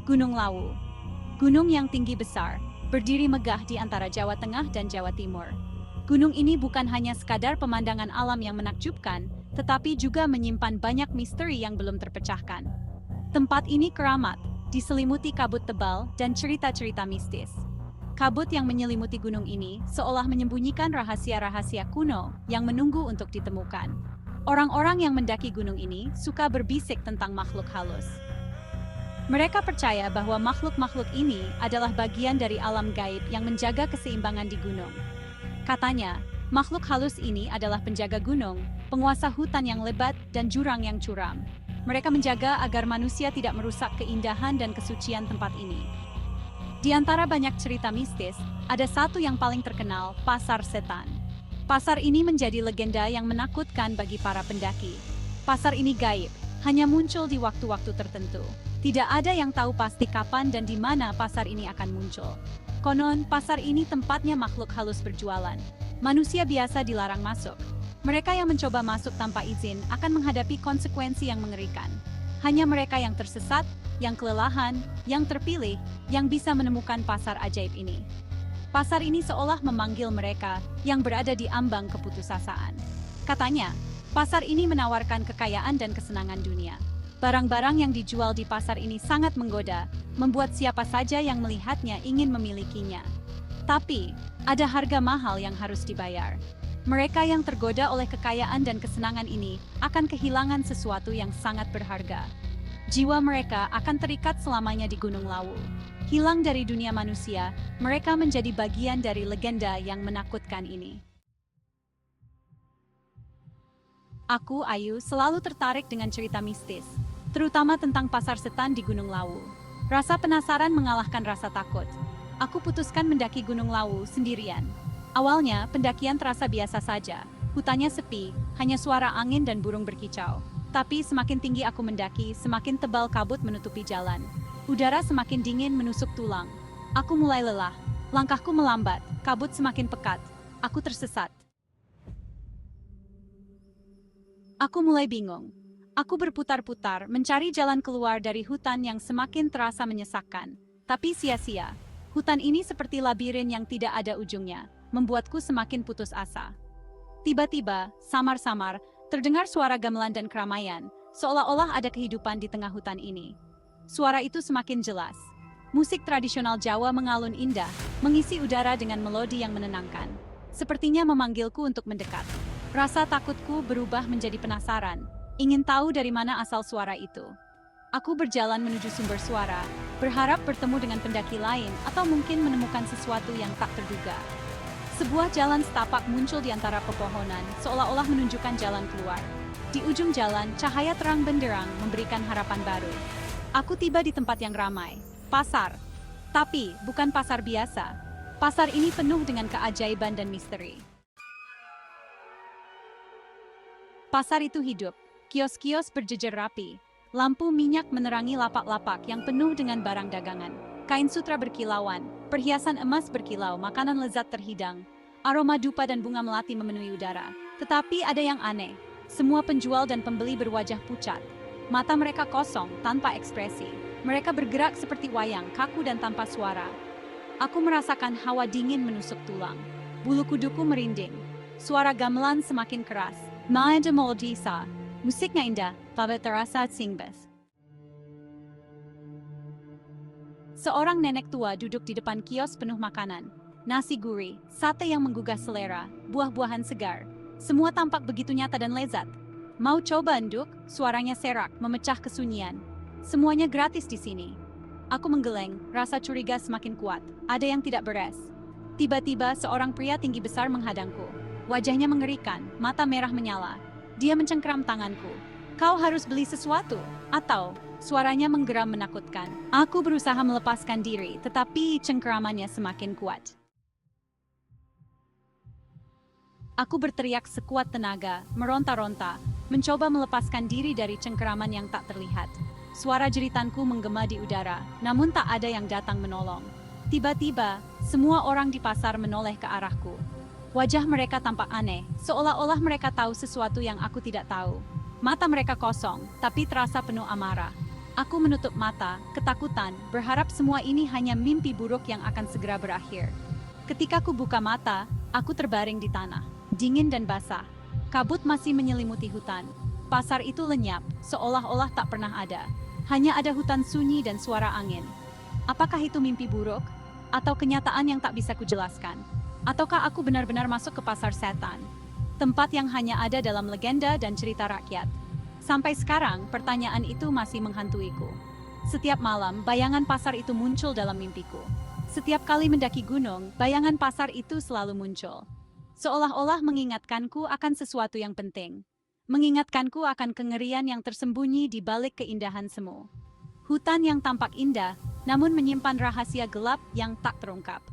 Gunung Lawu. Gunung yang tinggi besar, berdiri megah di antara Jawa Tengah dan Jawa Timur. Gunung ini bukan hanya sekadar pemandangan alam yang menakjubkan, tetapi juga menyimpan banyak misteri yang belum terpecahkan. Tempat ini keramat, diselimuti kabut tebal dan cerita-cerita mistis. Kabut yang menyelimuti gunung ini seolah menyembunyikan rahasia-rahasia kuno yang menunggu untuk ditemukan. Orang-orang yang mendaki gunung ini suka berbisik tentang makhluk halus. Mereka percaya bahwa makhluk-makhluk ini adalah bagian dari alam gaib yang menjaga keseimbangan di gunung. Katanya, makhluk halus ini adalah penjaga gunung, penguasa hutan yang lebat dan jurang yang curam. Mereka menjaga agar manusia tidak merusak keindahan dan kesucian tempat ini. Di antara banyak cerita mistis, ada satu yang paling terkenal, Pasar Setan. Pasar ini menjadi legenda yang menakutkan bagi para pendaki. Pasar ini gaib, hanya muncul di waktu-waktu tertentu. Tidak ada yang tahu pasti kapan dan di mana pasar ini akan muncul. Konon, pasar ini tempatnya makhluk halus berjualan. Manusia biasa dilarang masuk. Mereka yang mencoba masuk tanpa izin akan menghadapi konsekuensi yang mengerikan. Hanya mereka yang tersesat, yang kelelahan, yang terpilih, yang bisa menemukan pasar ajaib ini. Pasar ini seolah memanggil mereka yang berada di ambang keputusasaan. Katanya, pasar ini menawarkan kekayaan dan kesenangan dunia. Barang-barang yang dijual di pasar ini sangat menggoda, membuat siapa saja yang melihatnya ingin memilikinya. Tapi, ada harga mahal yang harus dibayar. Mereka yang tergoda oleh kekayaan dan kesenangan ini akan kehilangan sesuatu yang sangat berharga. Jiwa mereka akan terikat selamanya di Gunung Lawu. Hilang dari dunia manusia, mereka menjadi bagian dari legenda yang menakutkan ini. Aku, Ayu, selalu tertarik dengan cerita mistis, terutama tentang pasar setan di Gunung Lawu. Rasa penasaran mengalahkan rasa takut. Aku putuskan mendaki Gunung Lawu sendirian. Awalnya, pendakian terasa biasa saja. Hutannya sepi, hanya suara angin dan burung berkicau. Tapi semakin tinggi aku mendaki, semakin tebal kabut menutupi jalan. Udara semakin dingin menusuk tulang. Aku mulai lelah. Langkahku melambat, kabut semakin pekat. Aku tersesat. Aku mulai bingung. Aku berputar-putar, mencari jalan keluar dari hutan yang semakin terasa menyesakkan. Tapi sia-sia. Hutan ini seperti labirin yang tidak ada ujungnya, membuatku semakin putus asa. Tiba-tiba, samar-samar, terdengar suara gamelan dan keramaian, seolah-olah ada kehidupan di tengah hutan ini. Suara itu semakin jelas. Musik tradisional Jawa mengalun indah, mengisi udara dengan melodi yang menenangkan. Sepertinya memanggilku untuk mendekat. Rasa takutku berubah menjadi penasaran, ingin tahu dari mana asal suara itu. Aku berjalan menuju sumber suara, berharap bertemu dengan pendaki lain atau mungkin menemukan sesuatu yang tak terduga. Sebuah jalan setapak muncul di antara pepohonan, seolah-olah menunjukkan jalan keluar. Di ujung jalan, cahaya terang benderang memberikan harapan baru. Aku tiba di tempat yang ramai, pasar. Tapi, bukan pasar biasa. Pasar ini penuh dengan keajaiban dan misteri. Pasar itu hidup, kios-kios berjejer rapi. Lampu minyak menerangi lapak-lapak yang penuh dengan barang dagangan. Kain sutra berkilauan, perhiasan emas berkilau, makanan lezat terhidang. Aroma dupa dan bunga melati memenuhi udara. Tetapi ada yang aneh. Semua penjual dan pembeli berwajah pucat. Mata mereka kosong, tanpa ekspresi. Mereka bergerak seperti wayang, kaku dan tanpa suara. Aku merasakan hawa dingin menusuk tulang. Bulu kuduku merinding. Suara gamelan semakin keras. Maeda Moldisa. Musiknya indah, tapi terasa singbes. Seorang nenek tua duduk di depan kios penuh makanan. Nasi gurih, sate yang menggugah selera, buah-buahan segar. Semua tampak begitu nyata dan lezat. Mau coba, Nduk? Suaranya serak, memecah kesunyian. Semuanya gratis di sini. Aku menggeleng, rasa curiga semakin kuat. Ada yang tidak beres. Tiba-tiba seorang pria tinggi besar menghadangku. Wajahnya mengerikan, mata merah menyala. Dia mencengkeram tanganku. Kau harus beli sesuatu, atau... Suaranya menggeram menakutkan. Aku berusaha melepaskan diri, tetapi cengkeramannya semakin kuat. Aku berteriak sekuat tenaga, meronta-ronta, mencoba melepaskan diri dari cengkeraman yang tak terlihat. Suara jeritanku menggema di udara, namun tak ada yang datang menolong. Tiba-tiba, semua orang di pasar menoleh ke arahku. Wajah mereka tampak aneh, seolah-olah mereka tahu sesuatu yang aku tidak tahu. Mata mereka kosong, tapi terasa penuh amarah. Aku menutup mata, ketakutan, berharap semua ini hanya mimpi buruk yang akan segera berakhir. Ketika ku buka mata, aku terbaring di tanah, dingin dan basah. Kabut masih menyelimuti hutan. Pasar itu lenyap, seolah-olah tak pernah ada. Hanya ada hutan sunyi dan suara angin. Apakah itu mimpi buruk? Atau kenyataan yang tak bisa kujelaskan? Ataukah aku benar-benar masuk ke pasar setan? Tempat yang hanya ada dalam legenda dan cerita rakyat. Sampai sekarang, pertanyaan itu masih menghantuiku. Setiap malam, bayangan pasar itu muncul dalam mimpiku. Setiap kali mendaki gunung, bayangan pasar itu selalu muncul. Seolah-olah mengingatkanku akan sesuatu yang penting. Mengingatkanku akan kengerian yang tersembunyi di balik keindahan semu. Hutan yang tampak indah, namun menyimpan rahasia gelap yang tak terungkap.